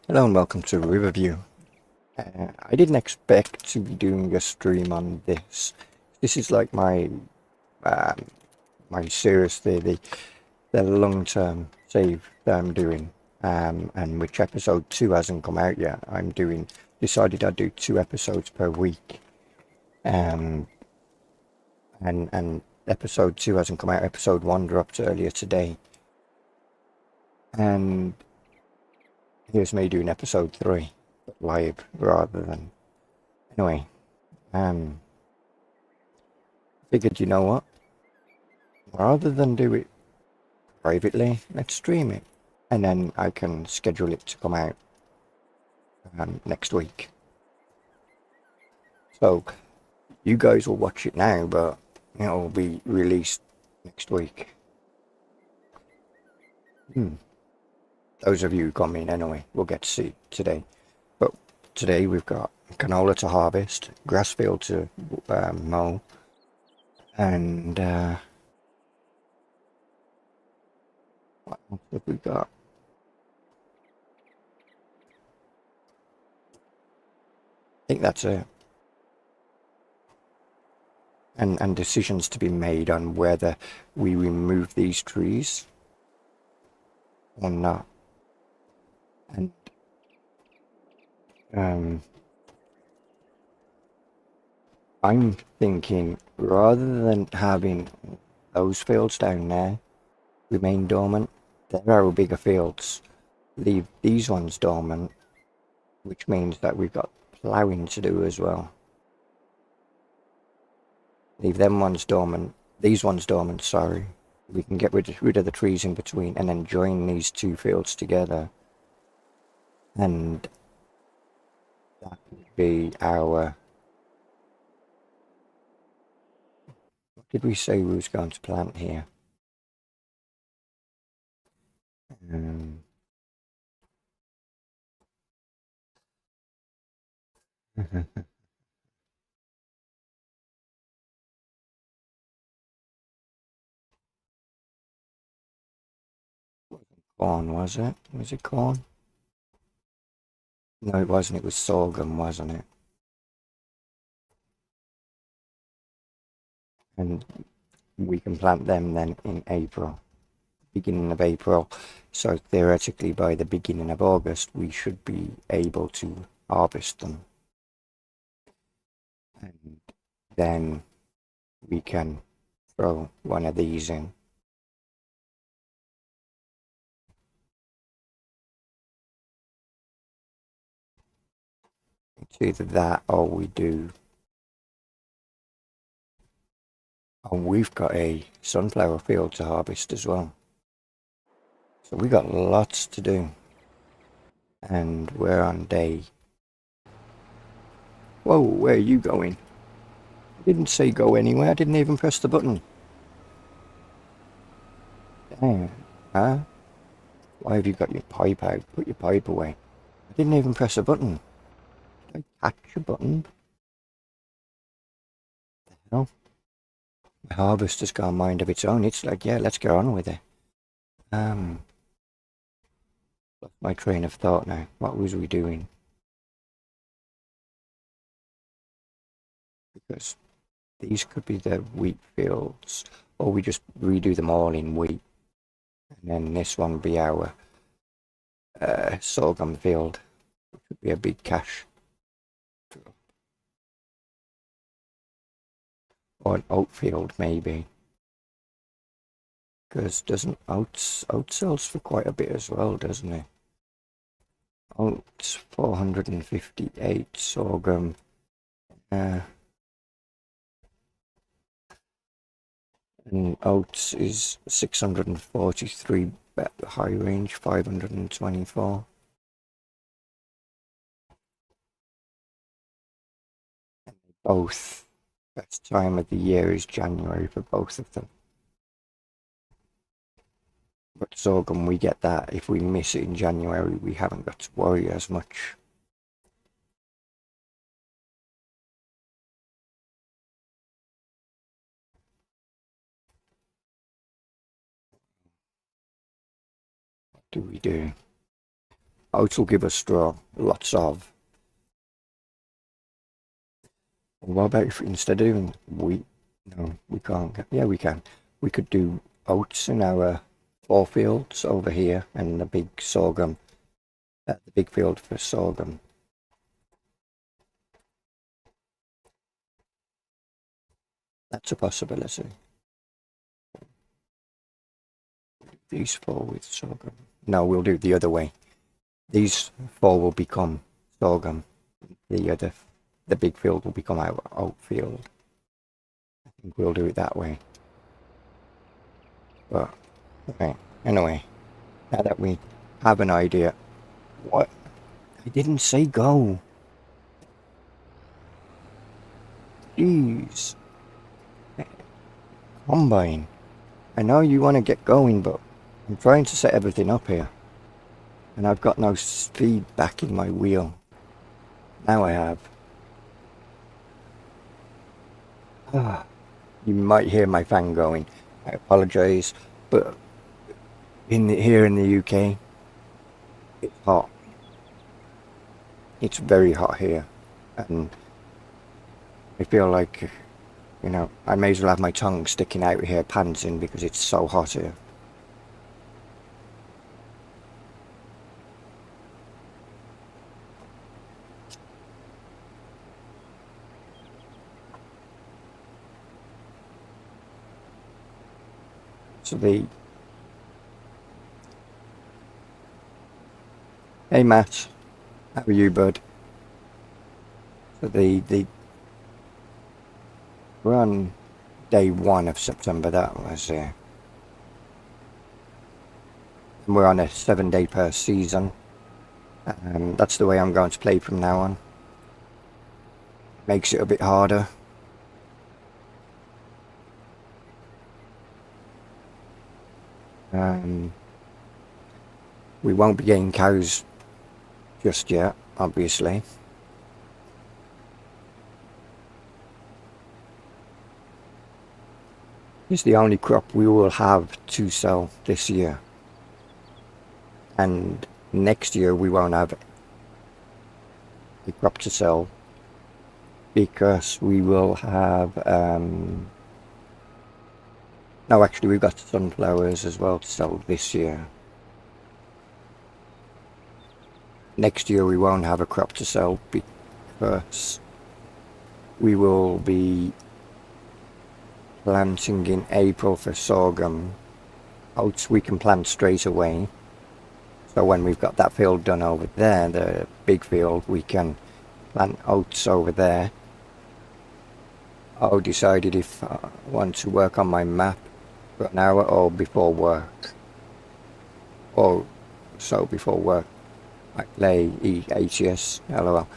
Hello and welcome to Riverview. I didn't expect to be doing a stream on this. This is like um, my series, the long-term save that I'm doing, and which episode 2 hasn't come out yet. Decided I'd do 2 episodes per week, um, and episode 2 hasn't come out. Episode 1 dropped earlier today, and here's me doing episode 3 live rather than anyway. Um, Figured, you know what? Rather than do it privately, let's stream it. And then I can schedule it to come out next week. So you guys will watch it now, but it'll be released next week. Those of you who come in anyway, will get to see it today. But today we've got canola to harvest, grass field to mow, and what else have we got? I think that's it. And decisions to be made on whether we remove these trees or not. And I'm thinking rather than having those fields down there remain dormant, there are bigger fields. Leave these ones dormant, which means that we've got ploughing to do as well. Leave them ones dormant, these ones dormant, sorry. We can get rid of the trees in between and then join these two fields together. And that would be our... What did we say we was going to plant here? Corn, was it? Was it corn? No, it wasn't. It was sorghum, wasn't it? And we can plant them then in April, beginning of April. So theoretically, by the beginning of August, we should be able to harvest them. And then we can throw one of these in. It's either that or we do. And we've got a sunflower field to harvest as well. So we got lots to do. And we're on day... Whoa, where are you going? I didn't say go anywhere. I didn't even press the button. Damn. Huh? Why have you got your pipe out? Put your pipe away. I didn't even press a button. Did I catch a button? What the hell? My harvester's got a mind of its own. It's like, yeah, let's get on with it. Lost my train of thought now. What was we doing? Because these could be the wheat fields, or we just redo them all in wheat. And then this one be our sorghum field, which would be a big cash. Or an oat field, maybe. Because doesn't oat sells for quite a bit as well, doesn't it? Oats 458, sorghum and oats is 643, high range 524. And both, best time of the year is January for both of them. But sorghum, we get that. If we miss it in January, we haven't got to worry as much. What do we do? Oats will give us straw, lots of. What about if instead of doing wheat? No, we can't. Yeah, we can. We could do oats in our 4 fields over here and the big sorghum, the big field for sorghum. That's a possibility. These 4 with sorghum. No, we'll do it the other way. These 4 will become sorghum. The big field will become our oat field. I think we'll do it that way. But okay. Anyway, now that we have an idea, what? I didn't say go. Jeez. Combine. I know you want to get going, but I'm trying to set everything up here. And I've got no speed back in my wheel. Now I have. You might hear my fan going. I apologise, but here in the UK, it's hot. It's very hot here, and I feel like, you know, I may as well have my tongue sticking out here, panting, because it's so hot here. So hey Matt, how are you, bud? So we're on day 1 of September. That was and we're on a 7-day per season. That's the way I'm going to play from now on. Makes it a bit harder. We won't be getting cows just yet, obviously. It's the only crop we will have to sell this year. And next year we won't have a crop to sell because we will have no, actually we've got sunflowers as well to sell this year. Next year we won't have a crop to sell because we will be planting in April for sorghum. Oats we can plant straight away. So when we've got that field done over there, the big field, we can plant oats over there. I decided if I want to work on my map for an hour or before work. Or so before work. I play EATS, lol.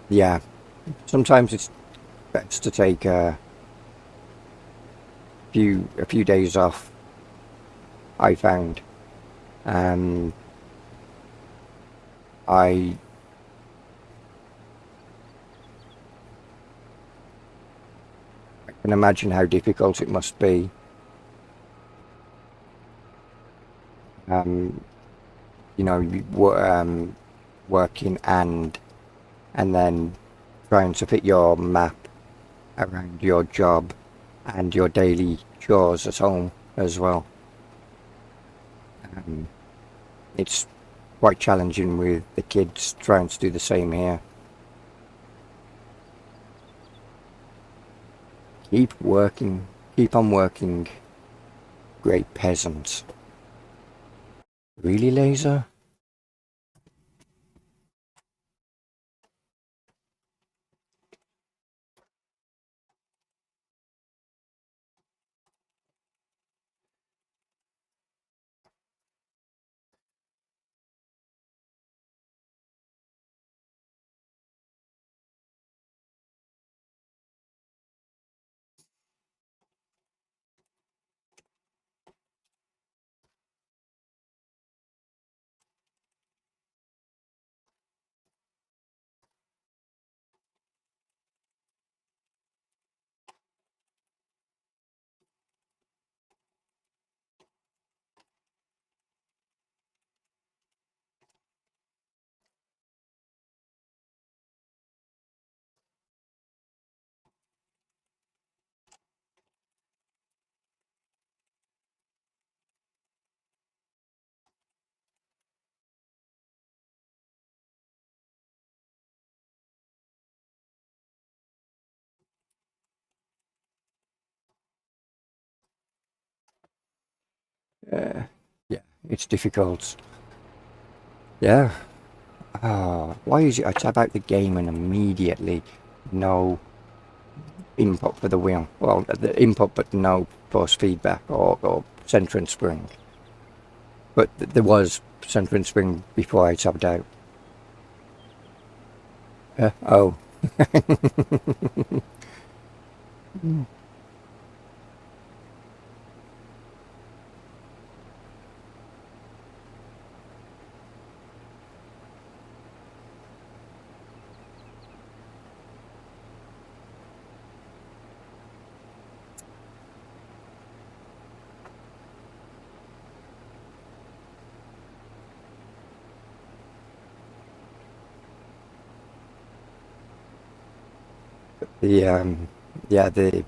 Yeah, sometimes it's best to take a few days off. I found, I can imagine how difficult it must be. You know, working and then trying to fit your map around your job and your daily chores at home as well. It's quite challenging with the kids trying to do the same here. Keep working, keep on working, great peasant. Really, Laser? Yeah, it's difficult. Yeah. Why is it I tab out the game and immediately no input for the wheel? Well, the input but no force feedback or center and spring. But there was center and spring before I tabbed out. Oh. The yeah, the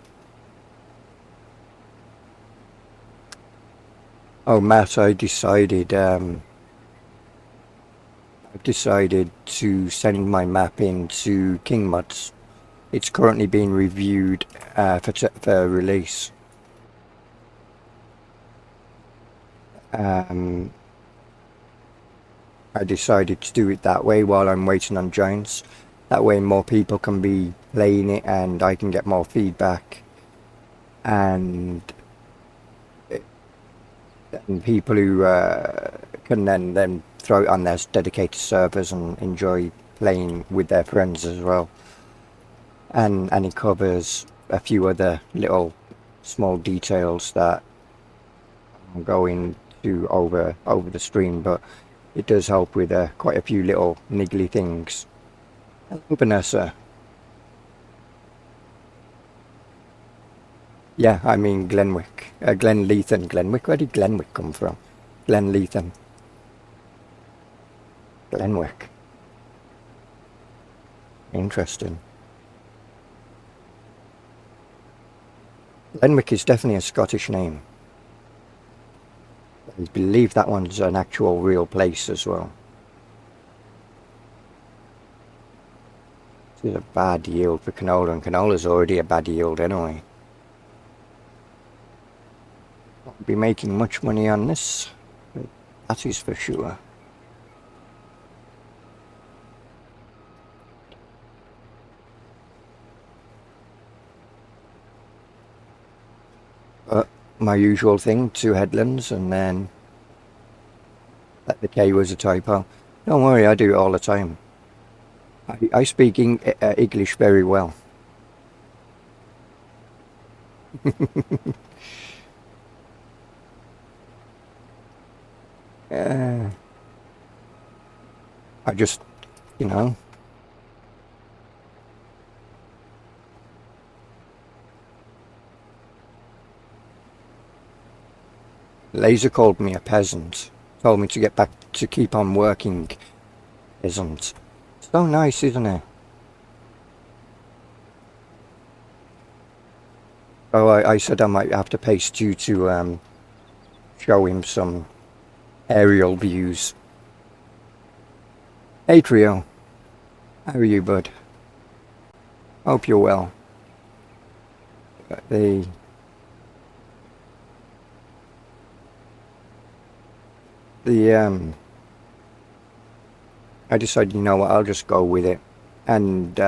oh, Matt, I've decided to send my map in to King Mods. It's currently being reviewed for release. Um, I decided to do it that way while I'm waiting on Giants. That way more people can be playing it and I can get more feedback, and people who can then throw it on their dedicated servers and enjoy playing with their friends as well. And it covers a few other little small details that I'm going to over the stream, but it does help with quite a few little niggly things. Hello, Vanessa. Yeah, I mean Glenwick. Glenleathan. Glenwick? Where did Glenwick come from? Glenleathan. Glenwick. Interesting. Glenwick is definitely a Scottish name. I believe that one's an actual real place as well. This is a bad yield for canola, and canola's already a bad yield anyway. Won't be making much money on this, that is for sure. My usual thing, 2 headlands, and then that the K was a typo. Don't worry, I do it all the time. I speak English very well. I just, you know. Laser called me a peasant. Told me to get back to keep on working. Isn't. So nice, isn't it? Oh, I said I might have to pay Stu to show him some aerial views. Hey Trio, how are you, bud? Hope you're well. I decided, you know what, I'll just go with it, and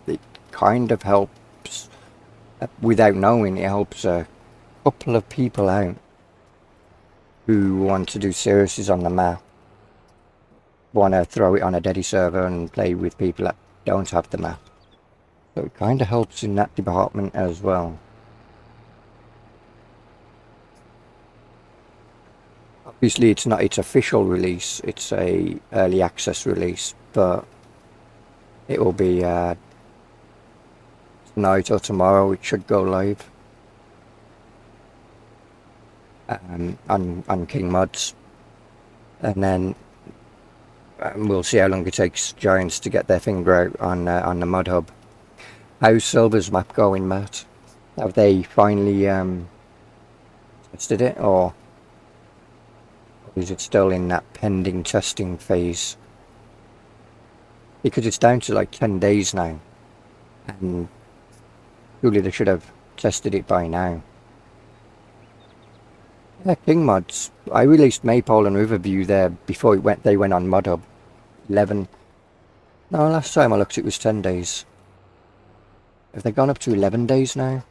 it kind of helps, without knowing, it helps a couple of people out who want to do series on the map, want to throw it on a Deddy server and play with people that don't have the map. So it kind of helps in that department as well. Obviously it's not its official release, it's a early access release, but it will be tonight or tomorrow it should go live on King Mods, and then we'll see how long it takes Giants to get their finger out on the Mod Hub. How's Silver's map going, Matt? Have they finally tested it, or is it still in that pending testing phase? Because it's down to like 10 days now, and surely they should have tested it by now. Yeah, King mods. I released Maypole and Riverview there before they went on ModHub. 11. No, last time I looked it was 10 days. Have they gone up to 11 days now?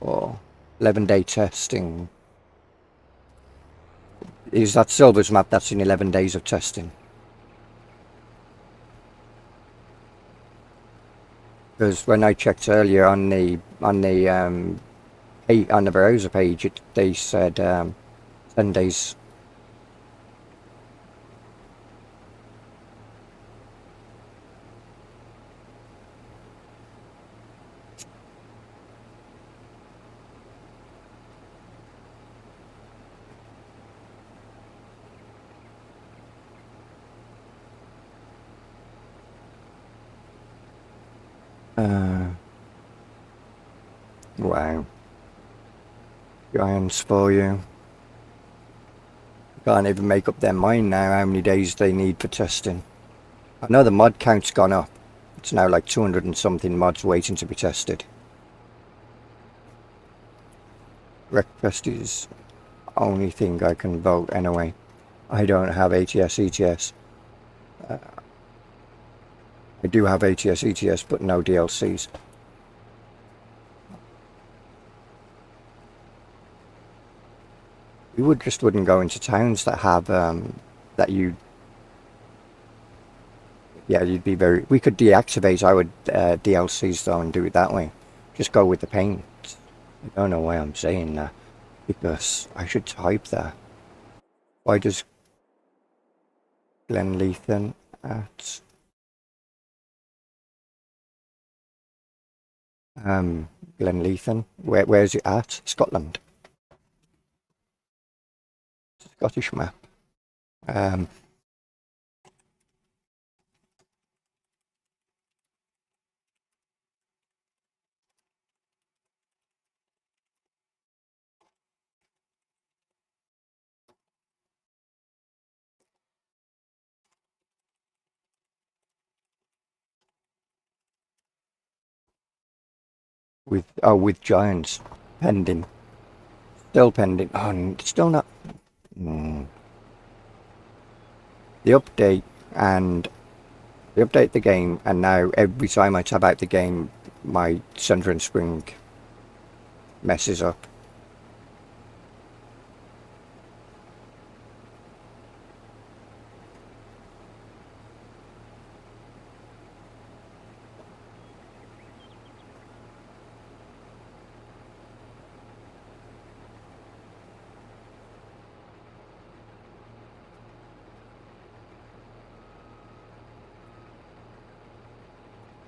Or 11-day testing? Is that Silver's map that's in 11 days of testing? Because when I checked earlier on the browser page, they said 10 days. Wow. Giants for you. Can't even make up their mind now how many days they need for testing. I know the mod count's gone up. It's now like 200 and something mods waiting to be tested. Breakfast is the only thing I can vote anyway. I don't have ATS ETS. I do have ATS ETS but no DLCs. You wouldn't go into towns that have that you. Yeah, you'd be very. We could deactivate our DLCs though and do it that way. Just go with the paint. I don't know why I'm saying that because I should type that. Why does Glenleithan at Glenleithan? Where's it at? Scotland. Scottish map. With giants pending, still pending. Oh, still not. The update and they update the game, and now every time I tab out the game, my Center and Spring messes up.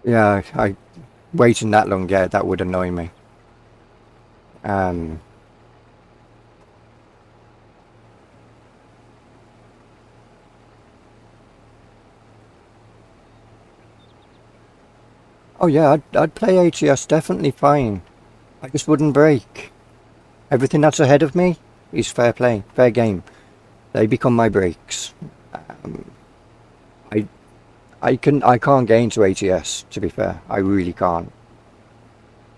Yeah, I waiting that long, yeah, that would annoy me. Oh yeah, I'd play ATS definitely fine. I just wouldn't break. Everything that's ahead of me is fair play, fair game. They become my breaks. I can't get into ATS, to be fair. I really can't.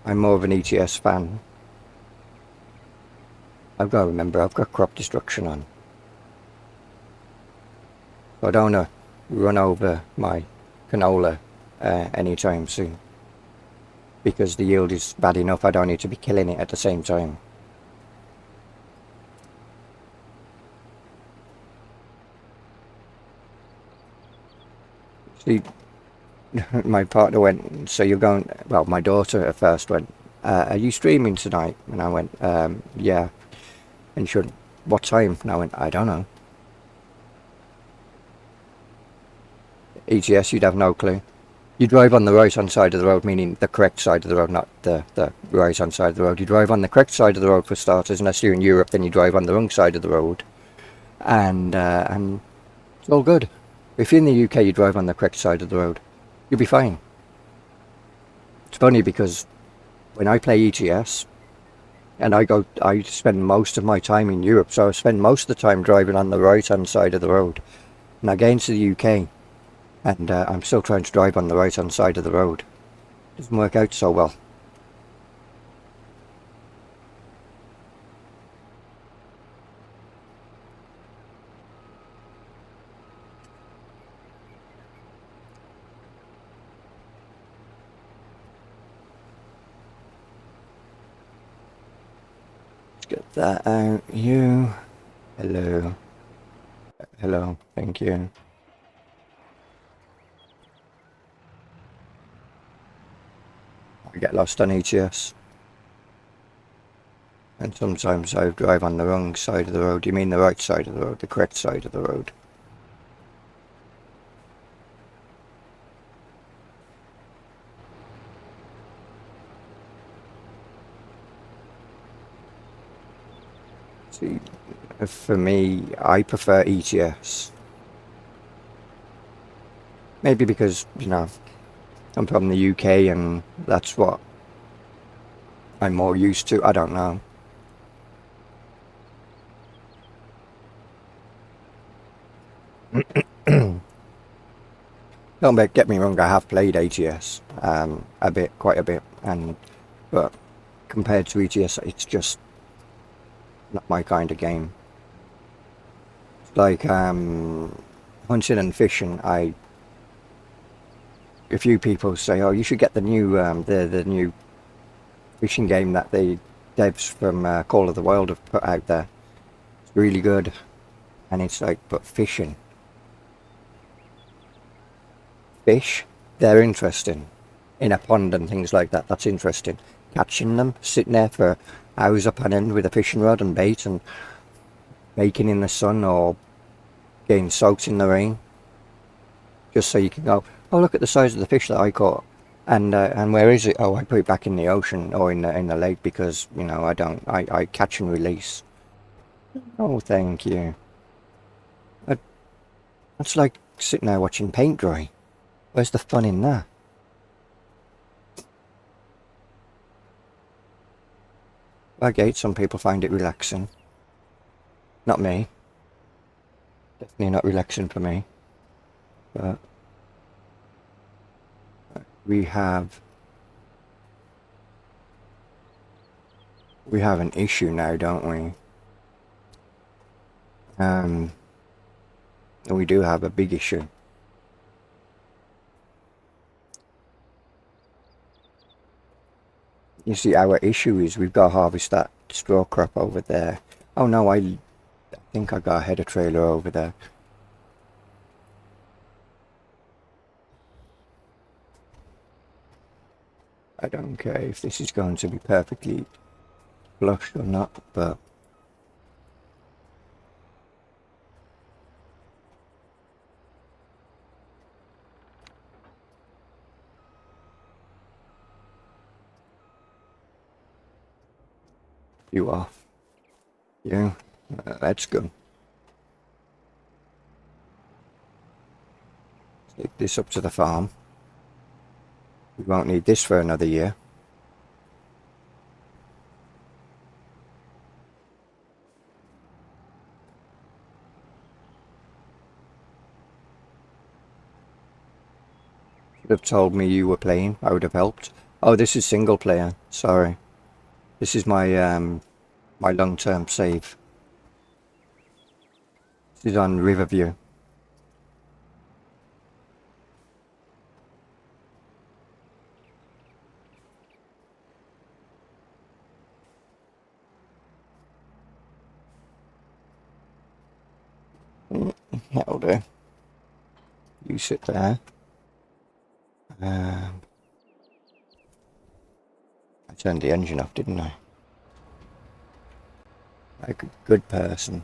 I'm more of an ETS fan. I've got to remember, I've got crop destruction on. So I don't want to run over my canola anytime soon. Because the yield is bad enough, I don't need to be killing it at the same time. See, my partner went, so you're going, well, my daughter at first went, are you streaming tonight? And I went, yeah. And she went, what time? And I went, I don't know. ETS, you'd have no clue. You drive on the right hand side of the road, meaning the correct side of the road, not the right hand side of the road. You drive on the correct side of the road for starters, unless you're in Europe, then you drive on the wrong side of the road. And it's all good. If you're in the UK, you drive on the correct side of the road. You'll be fine. It's funny because when I play ETS, and I spend most of my time in Europe, so I spend most of the time driving on the right hand side of the road. And I get into the UK, and I'm still trying to drive on the right hand side of the road. Doesn't work out so well. Get that out. You. Hello. Hello. Thank you. I get lost on ETS. And sometimes I drive on the wrong side of the road. You mean the right side of the road? The correct side of the road? See, for me, I prefer ETS. Maybe because, you know, I'm from the UK and that's what I'm more used to. I don't know. Don't get me wrong, I have played ATS a bit, quite a bit, but compared to ETS, it's just not my kind of game. It's like hunting and fishing. A few people say, "Oh, you should get the new the new fishing game that the devs from Call of the Wild have put out there. It's really good." And it's like, but fishing, fish, they're interesting. In a pond and things like that, that's interesting. Catching them, sitting there for hours upon end with a fishing rod and bait and baking in the sun or getting soaked in the rain, just so you can go, oh, look at the size of the fish that I caught. And where is it? Oh, I put it back in the ocean or in the lake because, you know, I catch and release. Oh, thank you. That's like sitting there watching paint dry. Where's the fun in that? I get some people find it relaxing. Not me. Definitely not relaxing for me. But we have an issue now, don't we? We do have a big issue. You see, our issue is we've got to harvest that straw crop over there. Oh no, I think I got a header trailer over there. I don't care if this is going to be perfectly flush or not, but you off. Yeah, let's go. Take this up to the farm. We won't need this for another year. Should have told me you were playing. I would have helped. Oh, this is single player. Sorry. This is my my long-term save. This is on Riverview. That'll do. You sit there. I turned the engine off, didn't I? Like a good person.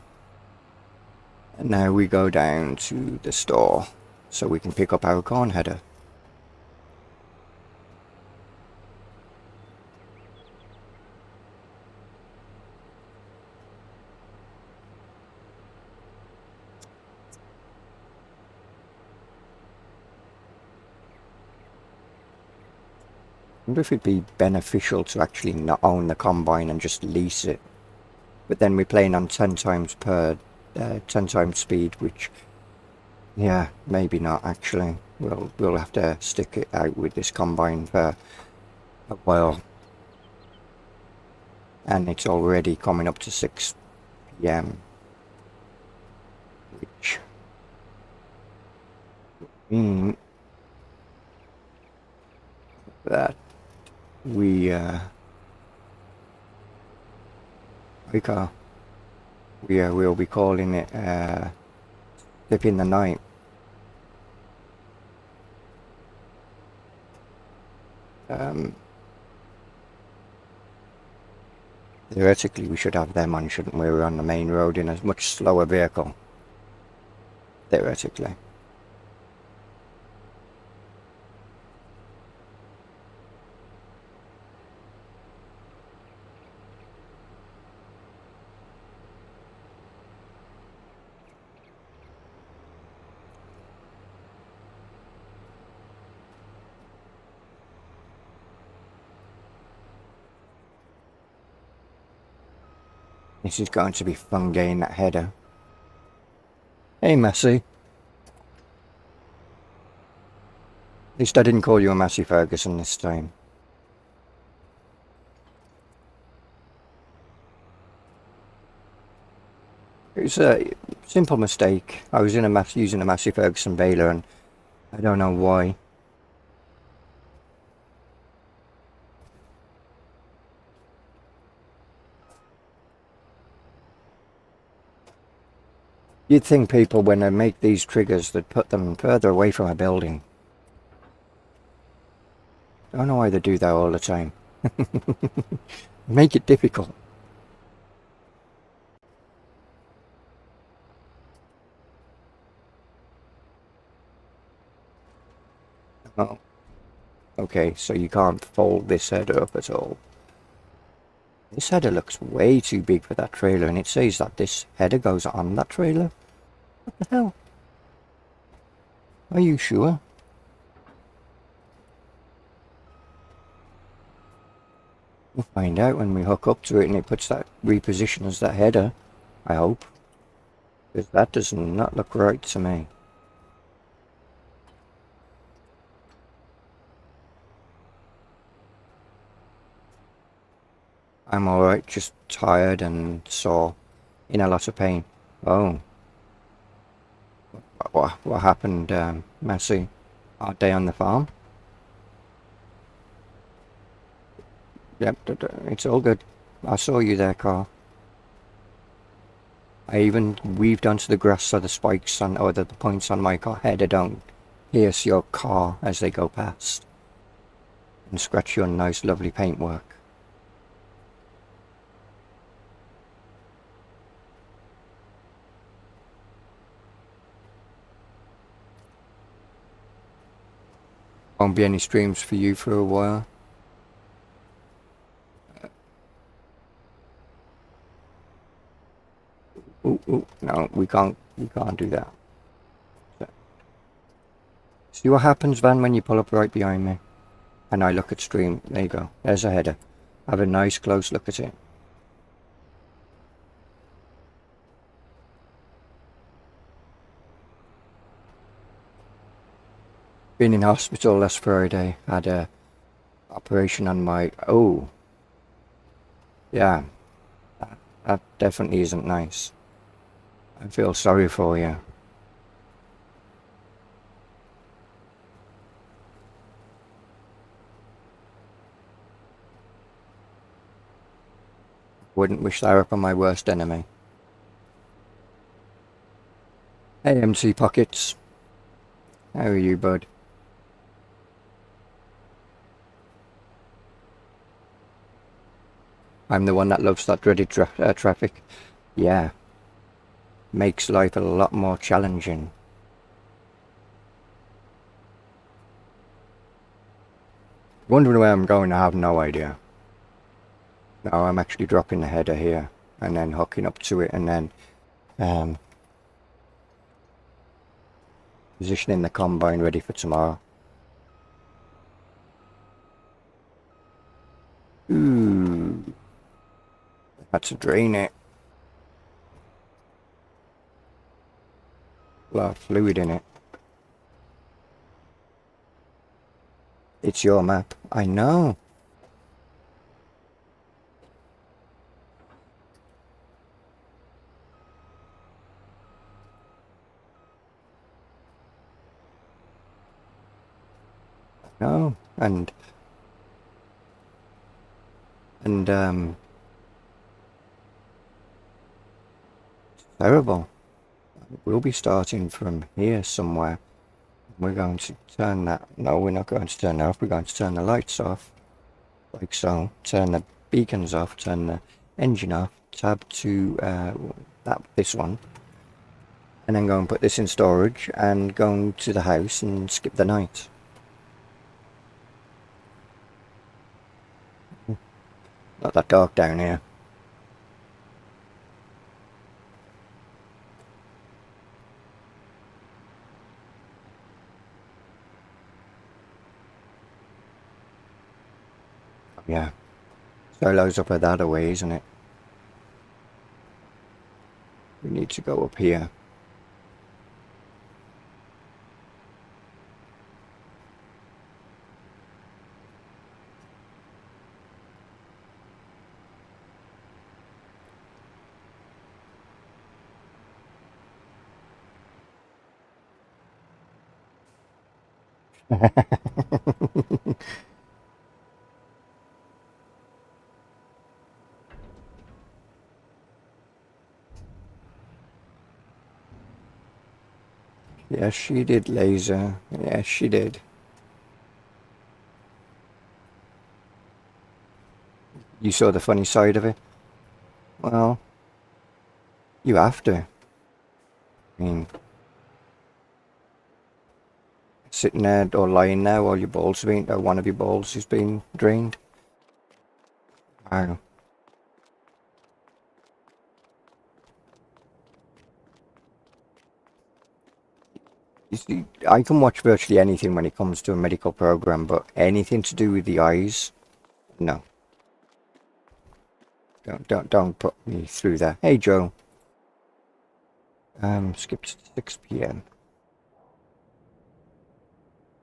And now we go down to the store so we can pick up our corn header. I wonder if it'd be beneficial to actually not own the combine and just lease it. But then we're playing on 10 times 10 times speed, which, yeah, maybe not actually. We'll have to stick it out with this combine for a while. And it's already coming up to 6 p.m. which means that we We car. We'll be calling it Dip in the Night. Theoretically, we should have them on, shouldn't we? We're on the main road in a much slower vehicle. Theoretically. This is going to be fun getting that header. Hey, Massey. At least I didn't call you a Massey Ferguson this time. It was a simple mistake. I was using a Massey Ferguson baler, and I don't know why. You'd think people, when they make these triggers, they'd put them further away from a building. I don't know why they do that all the time. Make it difficult. Oh. Okay, so you can't fold this header up at all. This header looks way too big for that trailer, and it says that this header goes on that trailer. What the hell? Are you sure? We'll find out when we hook up to it and it puts that repositions that header, I hope. Because that does not look right to me. I'm alright, just tired and sore, in a lot of pain. Oh. What happened, Massey? Our day on the farm? Yep, it's all good. I saw you there, Carl. I even weaved onto the grass so the spikes on, or the points on my car header don't pierce your car as they go past. And scratch your nice, lovely paintwork. Won't be any streams for you for a while. Ooh, no, we can't do that. So, see what happens, Van, when you pull up right behind me and I look at stream. There you go, there's a header. Have a nice close look at it. Been in hospital last Friday, had a operation on my, oh, yeah, that definitely isn't nice. I feel sorry for you. Wouldn't wish that upon my worst enemy. Hey, MC Pockets. How are you, bud? I'm the one that loves that dreaded traffic. Yeah. Makes life a lot more challenging. Wondering where I'm going, I have no idea. No, I'm actually dropping the header here and then hooking up to it and then positioning the combine ready for tomorrow. Ooh. Had to drain it. A lot of fluid in it. It's your map. I know. No, and terrible. We'll be starting from here somewhere. We're going to turn that. No, we're not going to turn that off. We're going to turn the lights off. Like so. Turn the beacons off. Turn the engine off. Tab to this one. And then go and put this in storage. And go to the house and skip the night. Not that dark down here. Yeah. Solo's up at that away, isn't it? We need to go up here. Yes, she did, Laser. Yes, she did. You saw the funny side of it? Well, you have to. I mean, sitting there or lying there while your balls are being, or one of your balls is being drained. Wow. You see, I can watch virtually anything when it comes to a medical program, but anything to do with the eyes, no. Don't put me through that. Hey, Joe. Skip to 6 p.m.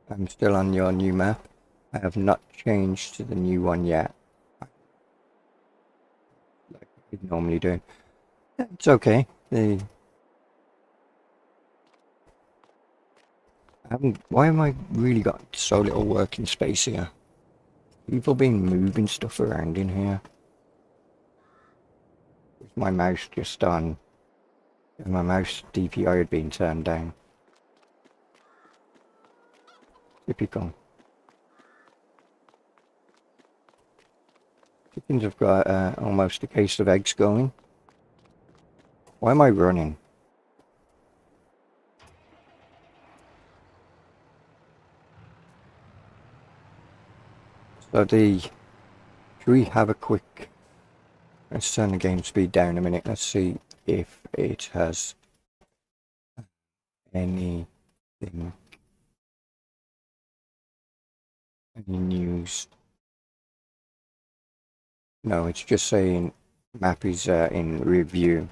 I'm still on your new map. I have not changed to the new one yet. Like we normally do. It's okay. Why have I really got so little working space here? People been moving stuff around in here. With my mouse just on. And my mouse DPI had been turned down. Typical. Chickens have got almost a case of eggs going. Why am I running? So should we have a quick, let's turn the game speed down a minute. Let's see if it has any news. No, it's just saying map is in review.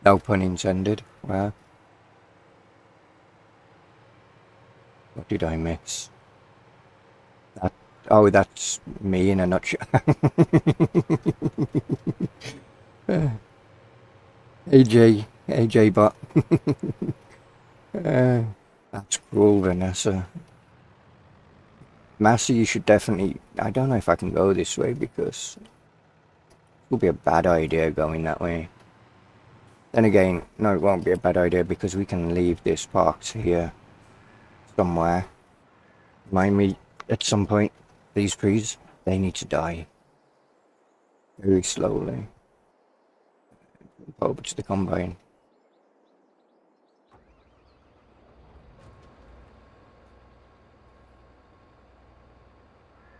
No pun intended. Wow. What did I miss? Oh, that's me in a nutshell. AJ bot. That's cruel, Vanessa. Massey, you should definitely... I don't know if I can go this way because it will be a bad idea going that way. Then again, no, it won't be a bad idea because we can leave this parked here somewhere. Remind me at some point, these trees, they need to die. Very slowly. Over to the combine.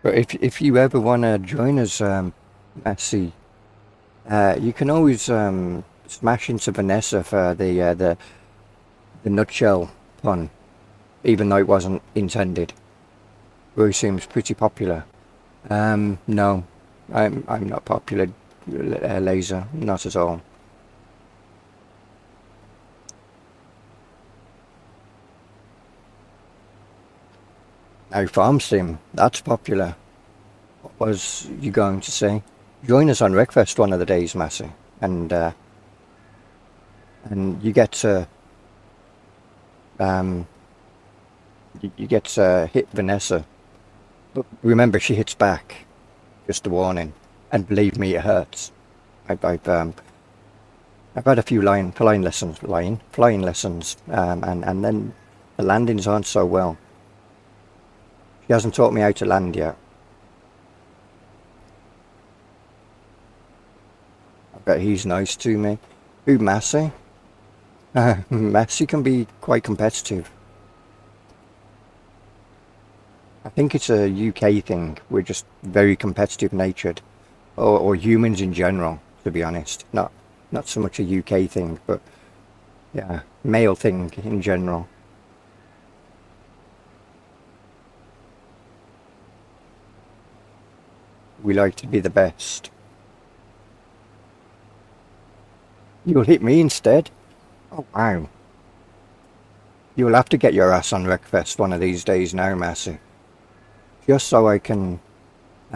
But if you ever want to join us, Massey, you can always smash into Vanessa for the nutshell pun, even though it wasn't intended. Roy seems pretty popular. No, I'm not popular, Laser, not at all. Now Farm Sim, that's popular. What was you going to say? Join us on Wreckfest one of the days, Massey, and you get to You get hit Vanessa, but remember she hits back. Just a warning, and believe me, it hurts. I've had a few flying lessons, and then the landings aren't so well. She hasn't taught me how to land yet. I bet he's nice to me. Who, Massey? Massey can be quite competitive. I think it's a UK thing. We're just very competitive natured, or humans in general, to be honest. Not so much a UK thing, but yeah, male thing in general. We like to be the best. You'll hit me instead? Oh, wow. You'll have to get your ass on Wreckfest one of these days now, Massey. Just so I can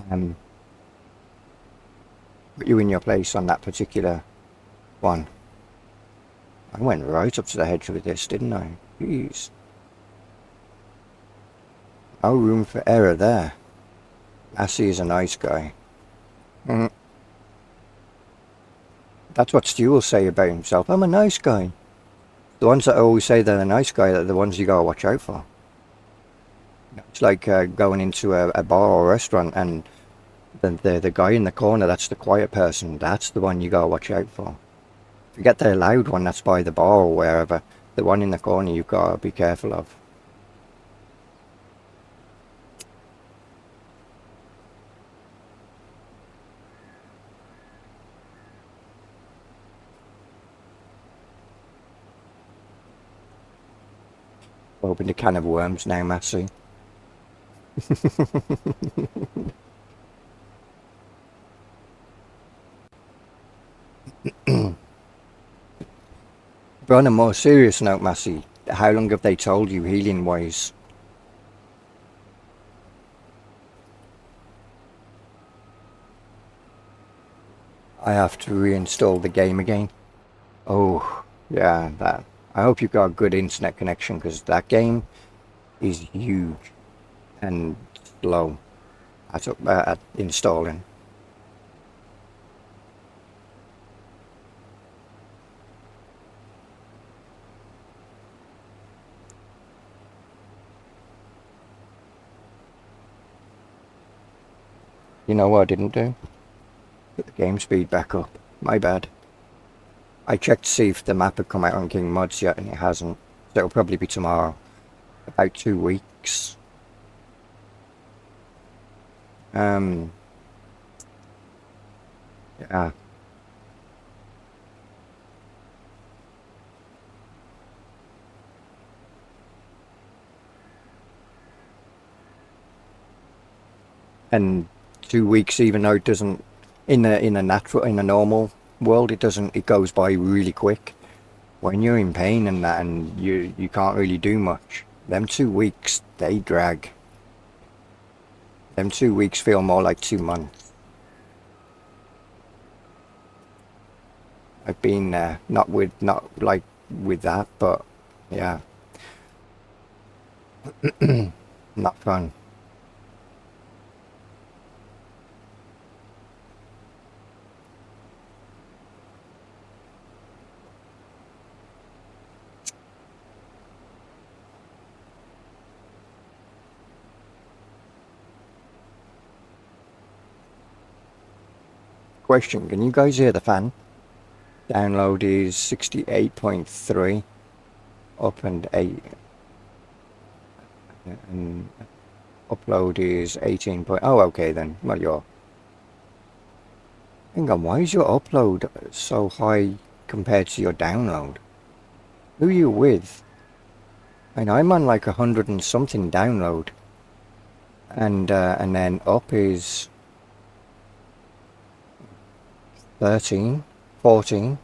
um, put you in your place on that particular one. I went right up to the hedge with this, didn't I? Jeez. No room for error there. Massey is a nice guy. Mm. That's what Stu will say about himself. I'm a nice guy. The ones that always say they're a nice guy are the ones you gotta watch out for. It's like going into a bar or a restaurant and the guy in the corner, that's the quiet person. That's the one you gotta watch out for. Forget the loud one that's by the bar or wherever. The one in the corner you've gotta be careful of. Opened a can of worms now, Massey. But on a more serious note, Massey, how long have they told you healing-wise? I have to reinstall the game again. Oh, yeah, that. I hope you've got a good internet connection because that game is huge and slow at installing. You know what I didn't do? Put the game speed back up. My bad. I checked to see if the map had come out on King Mods yet, and it hasn't. So it'll probably be tomorrow. About 2 weeks. Yeah. And 2 weeks, even though it doesn't, in a normal world, it goes by really quick. When you're in pain and that, and you can't really do much, them 2 weeks, they drag. Them 2 weeks feel more like 2 months. I've been there, not like with that, but yeah, not fun. Question, can you guys hear the fan? Download is 68.3 up and 8 and upload is 18. Oh, okay then. Well, hang on, why is your upload so high compared to your download? Who are you with? And I'm on like 100 and something download, and then up is 13, 14.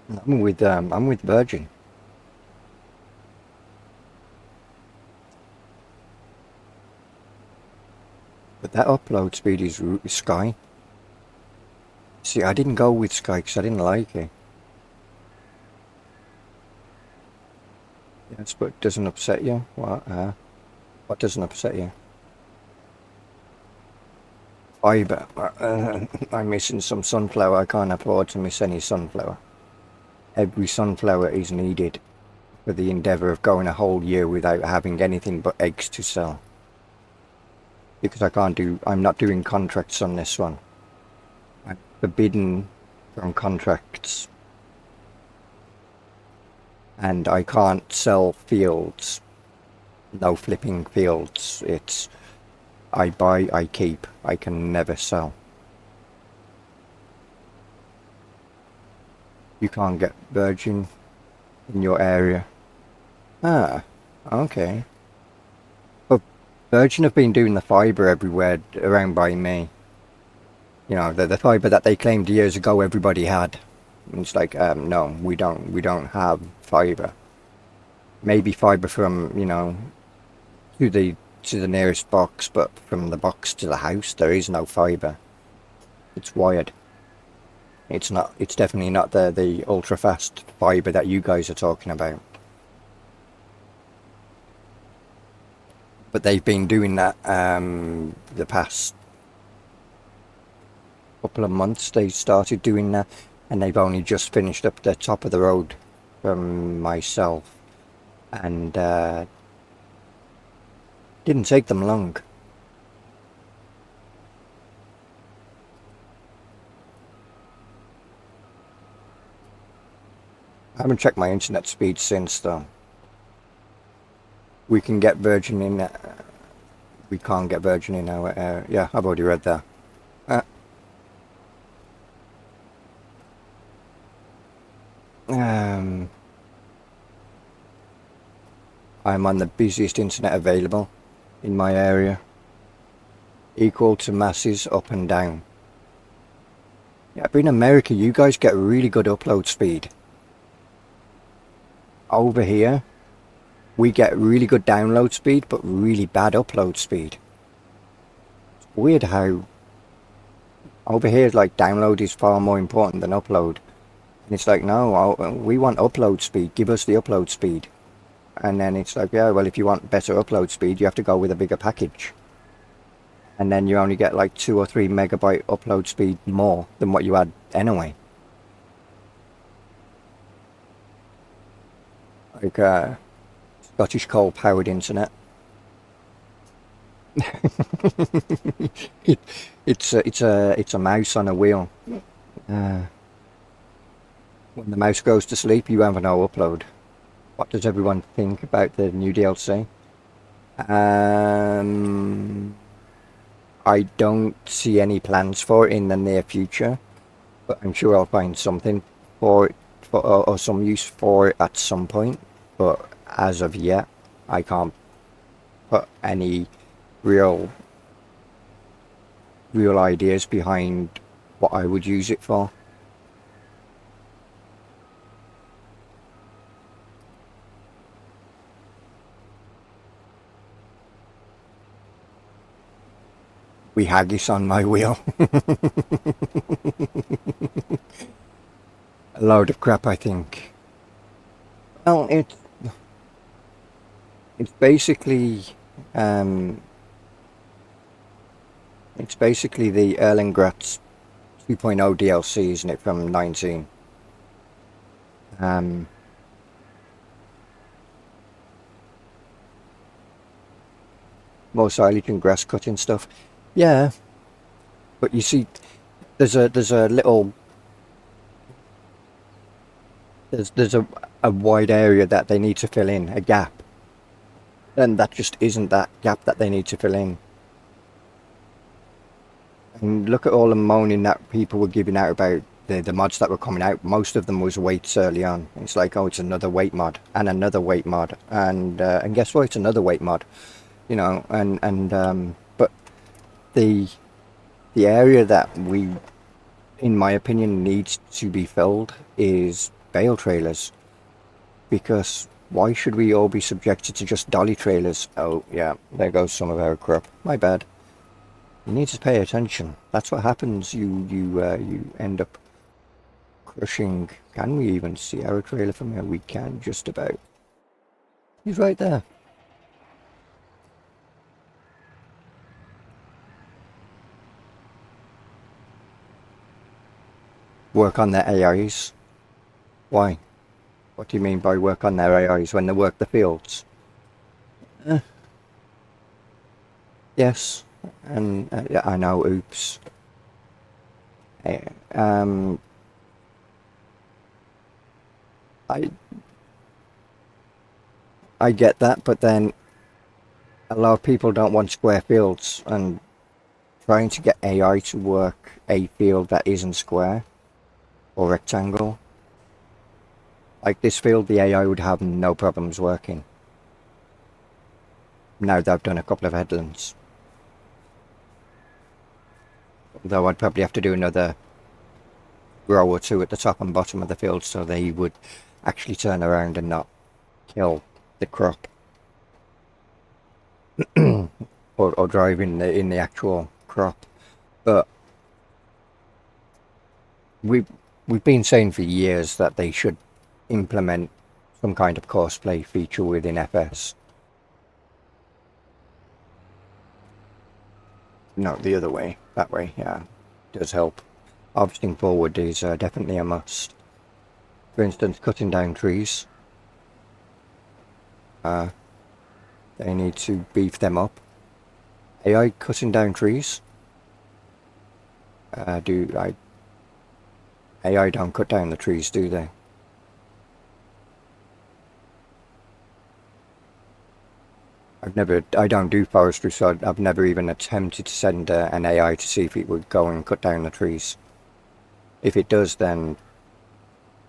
I'm with Virgin. But that upload speed is Sky. See, I didn't go with Sky because I didn't like it. Yes, but it doesn't upset you? What doesn't upset you? Fibre. I'm missing some sunflower. I can't afford to miss any sunflower. Every sunflower is needed for the endeavour of going a whole year without having anything but eggs to sell. Because I'm not doing contracts on this one. I'm forbidden from contracts. And I can't sell fields. No flipping fields. It's I buy, I keep. I can never sell. You can't get virgin in your area. Ah, okay. But Virgin have been doing the fibre everywhere around by me. You know, the fibre that they claimed years ago everybody had. It's like, no, we don't have fibre. Maybe fibre from, you know, to the nearest box, but from the box to the house there is no fibre. It's wired. It's definitely not the ultra fast fibre that you guys are talking about. But they've been doing that the past couple of months. They started doing that, and they've only just finished up the top of the road from myself, and didn't take them long. I haven't checked my internet speed since though. We can get Virgin in. We can't get Virgin in our area. Yeah, I've already read that. Uh, um, I'm on the busiest internet available in my area. Equal to masses up and down. Yeah, but in America, you guys get really good upload speed. Over here, we get really good download speed, but really bad upload speed. It's weird how over here, like, download is far more important than upload. And it's like, no, we want upload speed. Give us the upload speed. And then it's like, yeah, well, if you want better upload speed, you have to go with a bigger package. And then you only get like 2 or 3 megabyte upload speed more than what you had anyway. Like, Scottish coal powered internet. It's a mouse on a wheel. When the mouse goes to sleep, you have no upload. What does everyone think about the new DLC? I don't see any plans for it in the near future, but I'm sure I'll find something for it, or some use for it at some point. But as of yet, I can't put any real ideas behind what I would use it for. We haggis on my wheel. A load of crap, I think. Well, it's basically the Erlengratz 2.0 DLC, isn't it, from 19? More silage and grass cutting stuff. Yeah, but you see, there's a little there's a wide area that they need to fill in, a gap, and that just isn't that gap that they need to fill in. And look at all the moaning that people were giving out about the mods that were coming out. Most of them was weights early on. It's like, oh, it's another weight mod and another weight mod, and guess what? It's another weight mod, you know, but the area that in my opinion, needs to be filled is bale trailers, because why should we all be subjected to just dolly trailers? Oh yeah, there goes some of our crop. My bad. You need to pay attention. That's what happens. You end up crushing. Can we even see our trailer from here? We can, just about. He's right there. Work on their AIs. Why? What do you mean by work on their AIs when they work the fields? Uh, yes. And yeah, I know, oops. Eh, Um, I I get that, but then a lot of people don't want square fields, and trying to get AI to work a field that isn't square or rectangle, like this field, the AI would have no problems working. Now they've done a couple of headlands. Though I'd probably have to do another row or two at the top and bottom of the field so they would actually turn around and not kill the crop. or drive in the actual crop. But we've been saying for years that they should implement some kind of cosplay feature within FS. No, the other way. That way, yeah, does help. Harvesting forward is definitely a must. For instance, cutting down trees. They need to beef them up. AI cutting down trees. AI don't cut down the trees, do they? I don't do forestry, so I've never even attempted to send an AI to see if it would go and cut down the trees. If it does, then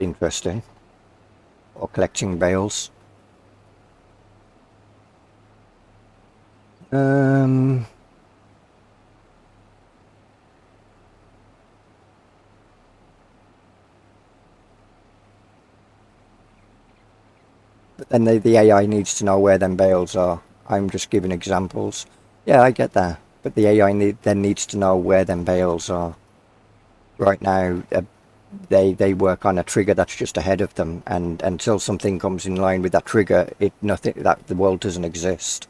interesting. Or collecting bales. But then the AI needs to know where them bales are. I'm just giving examples. Yeah, I get that. But the AI then needs to know where them bales are. Right now, they work on a trigger that's just ahead of them, and until something comes in line with that trigger, the world doesn't exist.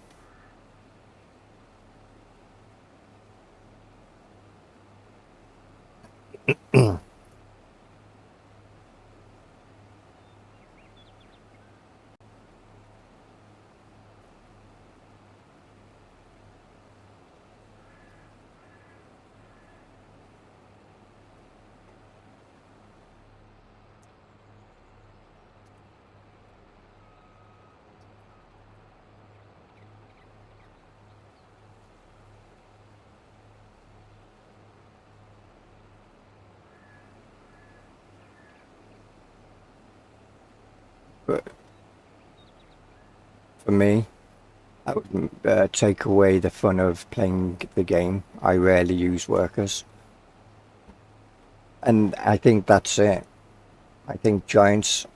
But for me, that would take away the fun of playing the game. I rarely use workers, and I think that's it. I think giants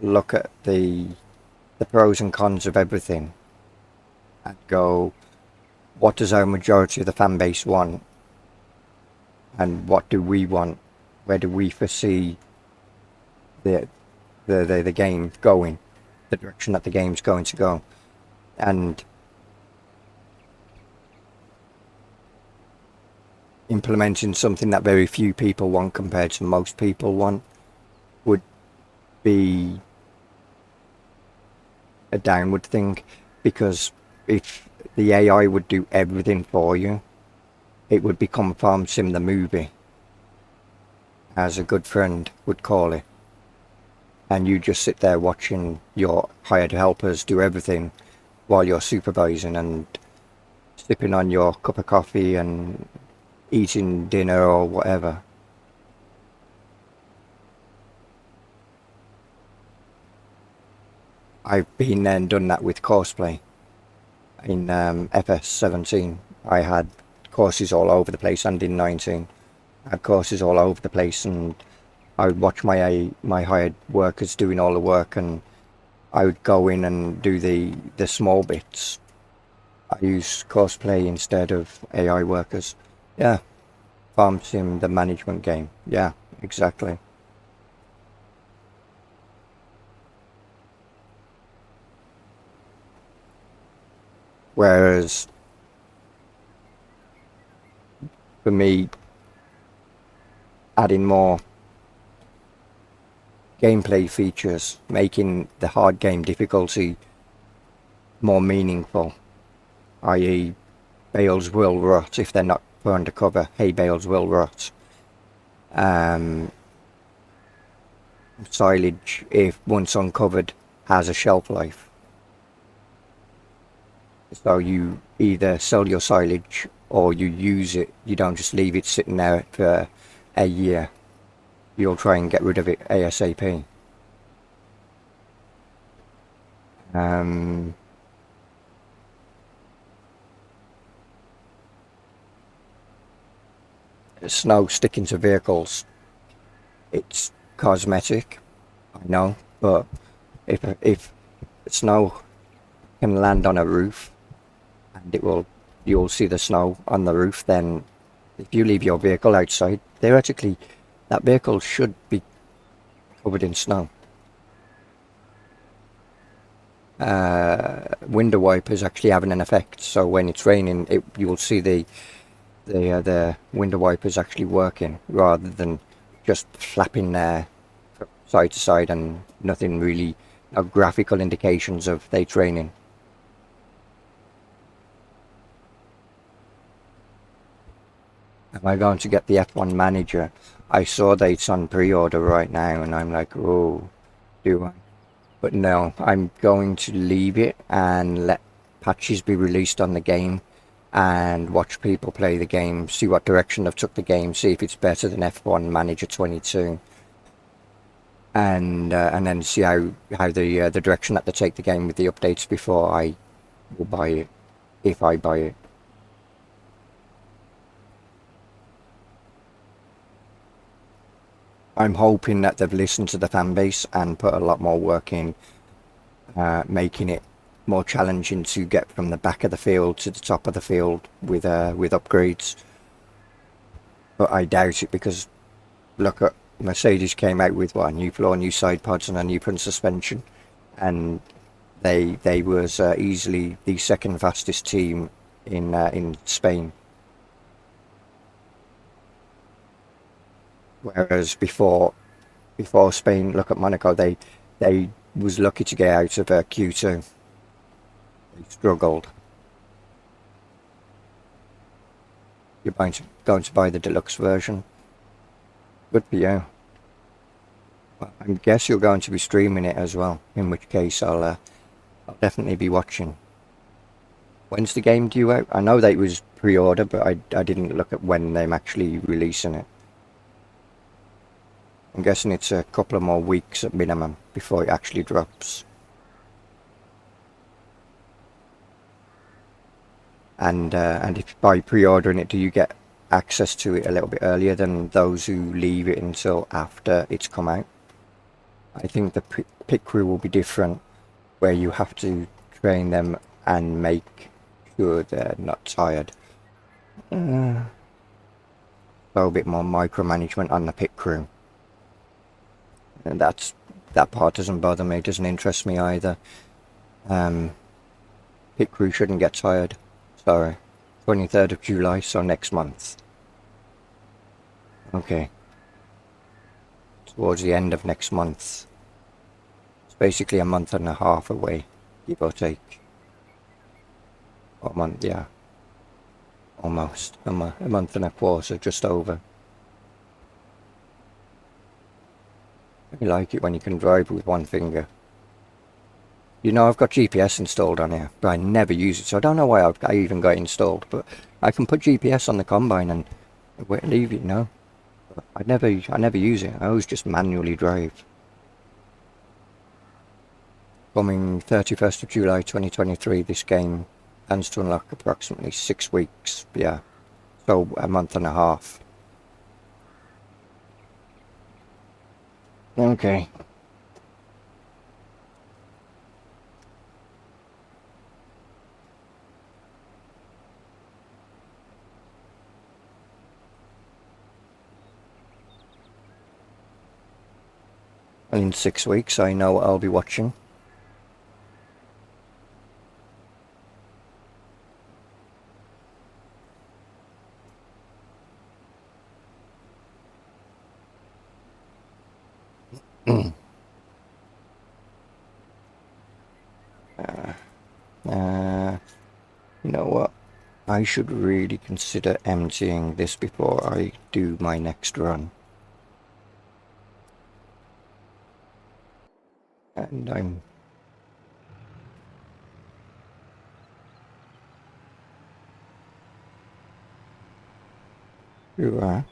look at the pros and cons of everything and go, what does our majority of the fan base want, and what do we want? Where do we foresee the the game going, the direction that the game's going to go, and implementing something that very few people want compared to most people want would be a downward thing, because if the AI would do everything for you, it would become Farm Sim the movie, as a good friend would call it. And you just sit there watching your hired helpers do everything while you're supervising and sipping on your cup of coffee and eating dinner or whatever. I've been there and done that with cosplay. In FS17, I had courses all over the place, and in 19, I had courses all over the place, and I would watch my hired workers doing all the work, and I would go in and do the small bits. I use cosplay instead of AI workers. Yeah, Farm Sim, the management game. Yeah, exactly. Whereas for me, adding more gameplay features, making the hard game difficulty more meaningful, i.e. bales will rot if they're not put under cover. Hay bales will rot. Silage, if once uncovered, has a shelf life. So you either sell your silage or you use it. You don't just leave it sitting there for a year. You'll try and get rid of it ASAP. Snow sticking to vehicles, it's cosmetic, I know, but if snow can land on a roof and you'll see the snow on the roof, then if you leave your vehicle outside, theoretically that vehicle should be covered in snow. Window wipers actually having an effect, so when it's raining, you will see the window wipers actually working rather than just flapping there from side to side and nothing really, no graphical indications of it's raining. Am I going to get the F1 Manager? I saw that it's on pre-order right now and I'm like, oh, do I? But no, I'm going to leave it and let patches be released on the game and watch people play the game, see what direction they've took the game, see if it's better than F1 Manager 22, and then see how the direction that they take the game with the updates before I will buy it, if I buy it. I'm hoping that they've listened to the fan base and put a lot more work in making it more challenging to get from the back of the field to the top of the field with upgrades. But I doubt it, because look at Mercedes came out with what, a new floor, new side pods, and a new front suspension, and they was easily the second fastest team in Spain. Whereas before Spain, look at Monaco, they was lucky to get out of Q2. They struggled. You're going to buy the deluxe version. Good for you. Well, I guess you're going to be streaming it as well, in which case I'll definitely be watching. When's the game due out? I know that it was pre-order, but I didn't look at when they're actually releasing it. I'm guessing it's a couple of more weeks at minimum before it actually drops. And if by pre-ordering it, do you get access to it a little bit earlier than those who leave it until after it's come out? I think the pit crew will be different, where you have to train them and make sure they're not tired. So a bit more micromanagement on the pit crew. And that part doesn't bother me, doesn't interest me either. Pit crew shouldn't get tired. Sorry, 23rd of July, so next month. Okay. Towards the end of next month. It's basically a month and a half away, give or take. Or a month, yeah. Almost. A month and a quarter, just over. I like it when you can drive with one finger. You know, I've got GPS installed on here, but I never use it, so I don't know why I even got it installed, but I can put GPS on the combine and leave it, no. But I never use it. I always just manually drive. Coming 31st of July 2023, this game plans to unlock approximately 6 weeks, yeah, so a month and a half. Okay. In 6 weeks, I know what I'll be watching. You know what? I should really consider emptying this before I do my next run. And I'm... You are.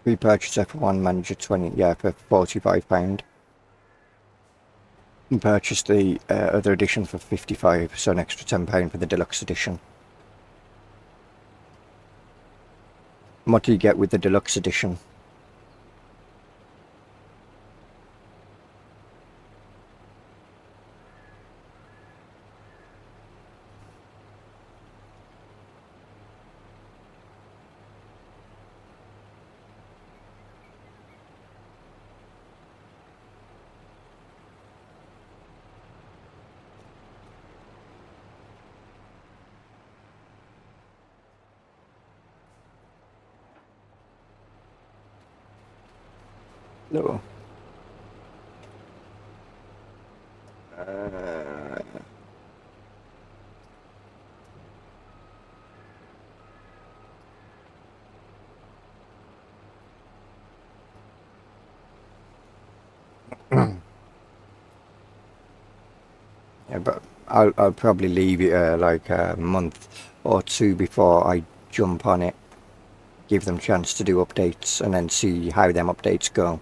We purchased F1 Manager 20, yeah, for £45. And purchased the other edition for 55, so an extra £10 for the deluxe edition. And what do you get with the deluxe edition? No. Yeah, but I'll probably leave it like a month or two before I jump on it. Give them a chance to do updates and then see how them updates go.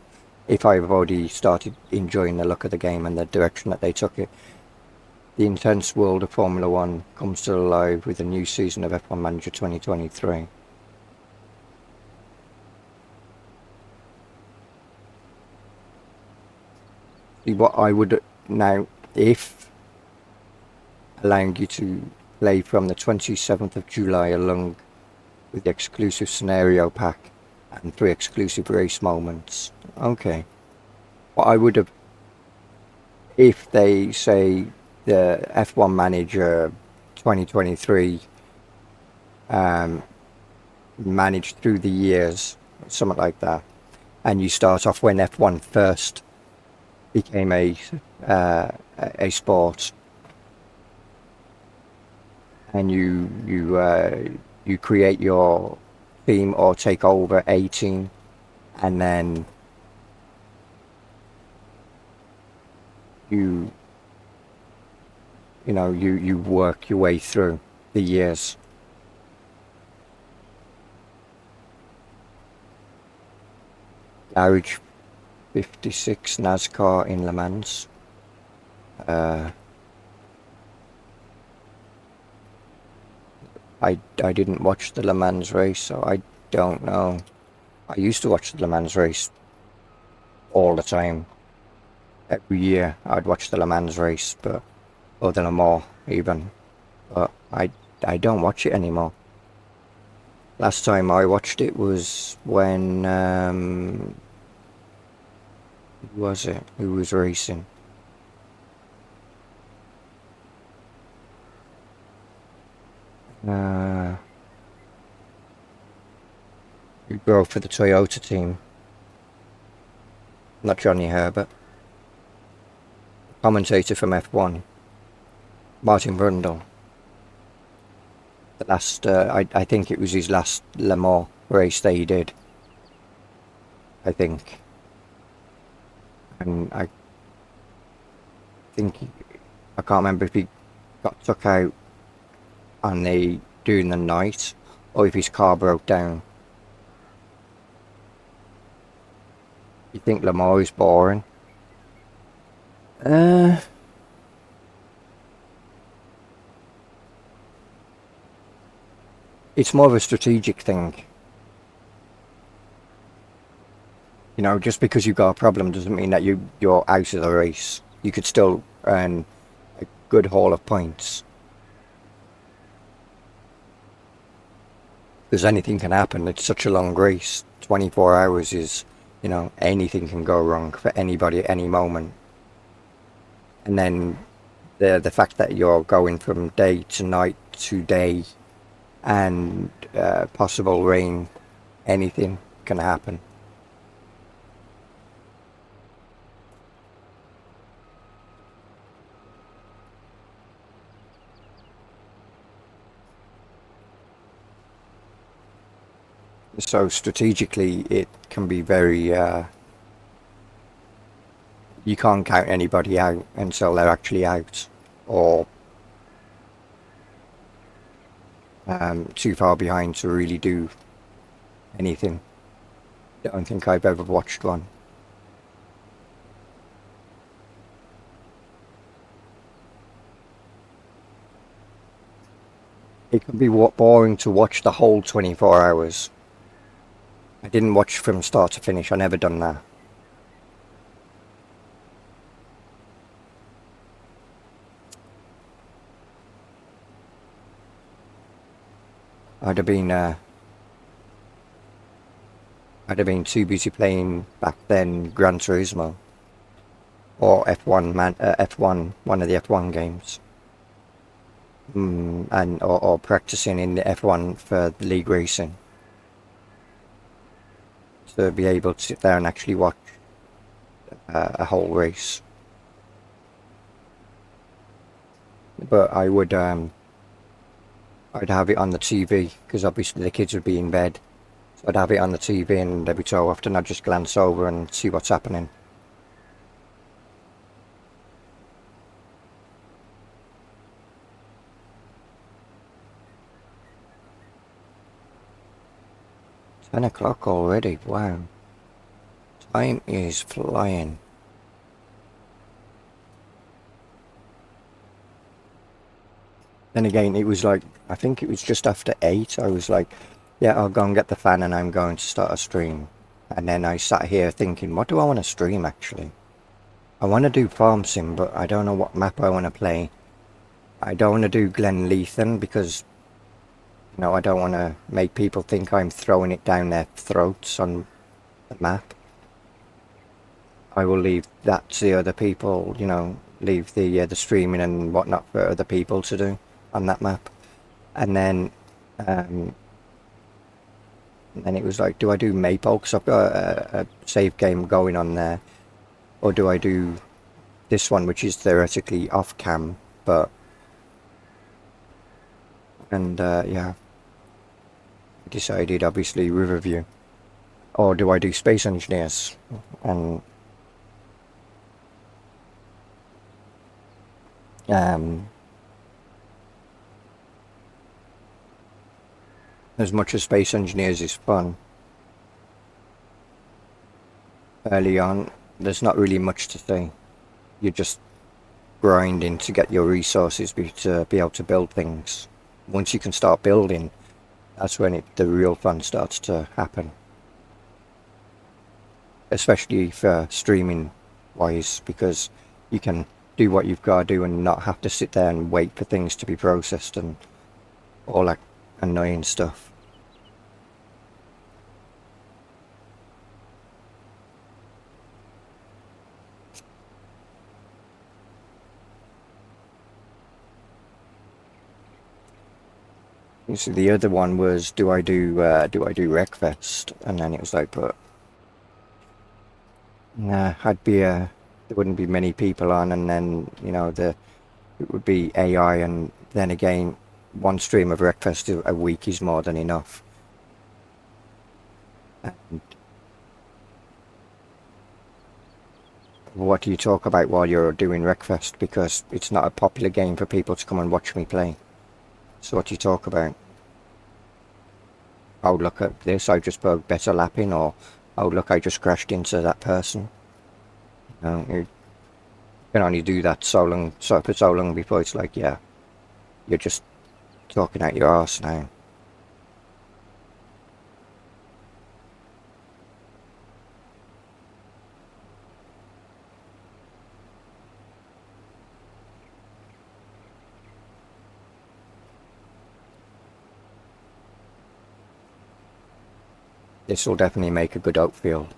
If I've already started enjoying the look of the game and the direction that they took it. The intense world of Formula One comes to life with a new season of F1 Manager 2023. What I would now, if allowing you to play from the 27th of July along with the exclusive scenario pack and 3 exclusive race moments. Okay. What I would have, if they say the F1 Manager 2023 managed through the years, something like that, and you start off when F1 first became a sport, and you create your team or take over 18, and then you work your way through the years. Garage 56 NASCAR in Le Mans. I didn't watch the Le Mans race, so I don't know. I used to watch the Le Mans race all the time. Every year I'd watch the Le Mans race, but or the Le Mans even. But I don't watch it anymore. Last time I watched it was when who was it? Who was racing? Who drove for the Toyota team? Not Johnny Herbert. Commentator from F1. Martin Brundle. The last, I think it was his last Le Mans race that he did. I think. And I think, I can't remember if he got took out on during the night, or if his car broke down. You think Le Mans is boring? It's more of a strategic thing. You know, just because you've got a problem doesn't mean that you're out of the race. You could still earn a good haul of points. Because anything can happen. It's such a long race. 24 hours is, anything can go wrong for anybody at any moment. and then the fact that you're going from day to night to day, and possible rain, anything can happen. So strategically, it can be very. You can't count anybody out until they're actually out, or too far behind to really do anything. I don't think I've ever watched one. It can be boring to watch the whole 24 hours. I didn't watch from start to finish. I never done that. I'd have been uh, I'd have been too busy playing back then Gran Turismo or F1 F1, one of the F1 games, and or practicing in the F1 for the league racing, to be able to sit there and actually watch a whole race. But I'd have it on the TV because obviously the kids would be in bed. So I'd have it on the TV, and every so often I'd just glance over and see what's happening. 10 o'clock already, wow. Time is flying. Then again, it was like, I think it was just after 8. I was like, yeah, I'll go and get the fan and I'm going to start a stream. And then I sat here thinking, what do I want to stream actually? I want to do Farm Sim, but I don't know what map I want to play. I don't want to do Glen Lethan because, I don't want to make people think I'm throwing it down their throats on the map. I will leave that to other people, leave the streaming and whatnot for other people to do on that map. And then it was like, do I do Maypole? Because I've got a save game going on there. Or do I do this one, which is theoretically off cam, but... And, yeah. I decided, obviously, Riverview. Or do I do Space Engineers? And... as much as Space Engineers is fun, early on, there's not really much to say. You're just grinding to get your resources to be able to build things. Once you can start building, that's when the real fun starts to happen. Especially for streaming wise, because you can do what you've got to do and not have to sit there and wait for things to be processed and all that annoying stuff. You see, the other one was, do I do Wreckfest? And then it was like, but nah, there wouldn't be many people on, and then it would be AI, and then again, one stream of Wreckfest a week is more than enough. And what do you talk about while you're doing Wreckfest? Because it's not a popular game for people to come and watch me play. So what do you talk about? Oh, look at this, I just broke better lapping, or oh, look, I just crashed into that person. You can only do that for so long before it's like, yeah, you're just talking out your arse now. This will definitely make a good outfield.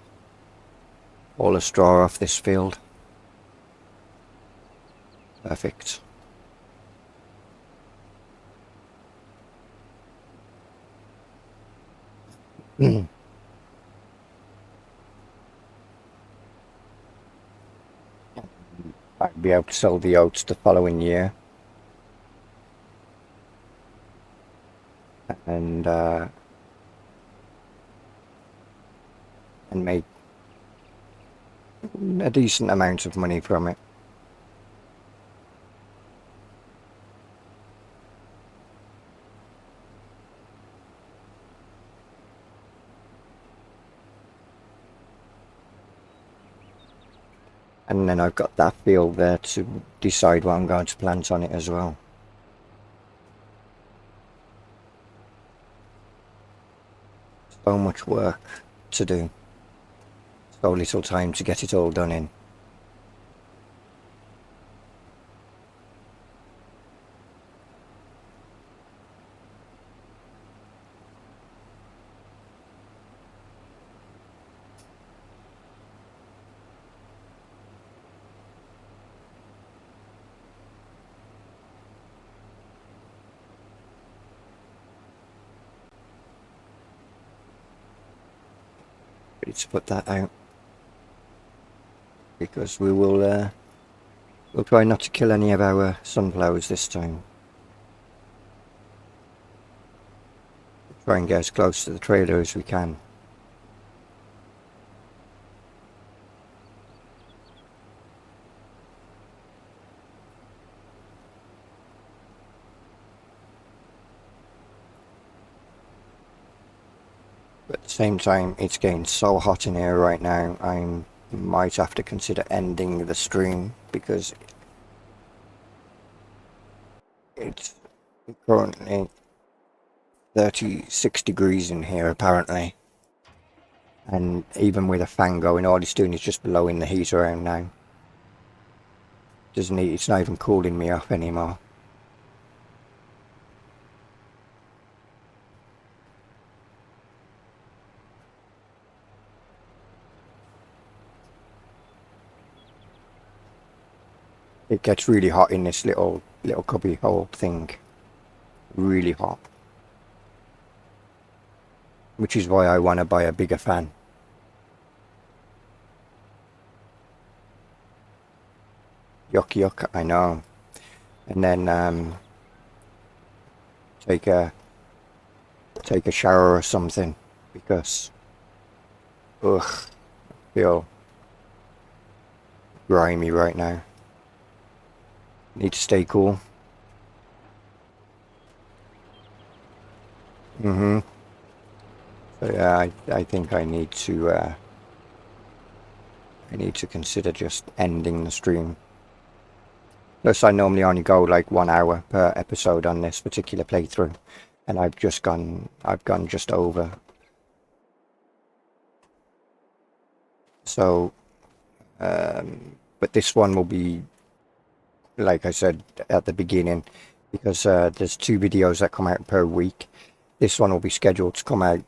All the straw off this field. Perfect. I'd be able to sell the oats the following year, and make a decent amount of money from it. And then I've got that field there to decide what I'm going to plant on it as well. So much work to do. So little time to get it all done in. Ready to put that out, because we'll try not to kill any of our sunflowers this time. Try and get as close to the trailer as we can. But at the same time, it's getting so hot in here right now, I might have to consider ending the stream, because it's currently 36 degrees in here apparently, and even with a fan going, all it's doing is just blowing the heat around now. It's not even cooling me off anymore. It gets really hot in this little cubby hole thing. Really hot. Which is why I want to buy a bigger fan. Yuck yuck, I know. And then take a shower or something, because ugh, I feel grimy right now. Need to stay cool. So yeah, I think I need to consider just ending the stream. Plus, I normally only go like 1 hour per episode on this particular playthrough, and I've gone just over. So, but this one will be, like I said at the beginning, because there's 2 videos that come out per week. This one will be scheduled to come out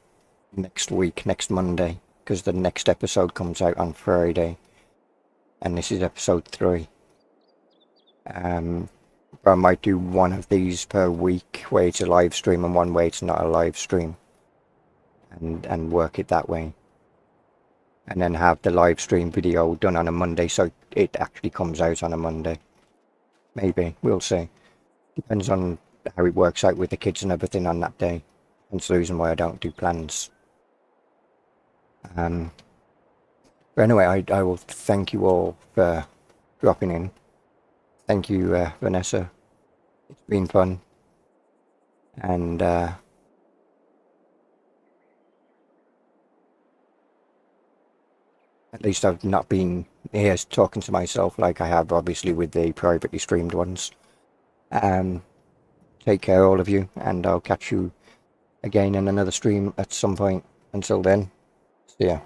next week, next Monday, because the next episode comes out on Friday, and this is episode 3. But I might do one of these per week where it's a live stream and one where it's not a live stream, and work it that way, and then have the live stream video done on a Monday, so it actually comes out on a Monday. Maybe, we'll see. Depends on how it works out with the kids and everything on that day. That's the reason why I don't do plans. But anyway, I will thank you all for dropping in. Thank you, Vanessa. It's been fun. And at least I've not been here talking to myself like I have obviously with the privately streamed ones. Take care, all of you, and I'll catch you again in another stream at some point. Until then, see ya.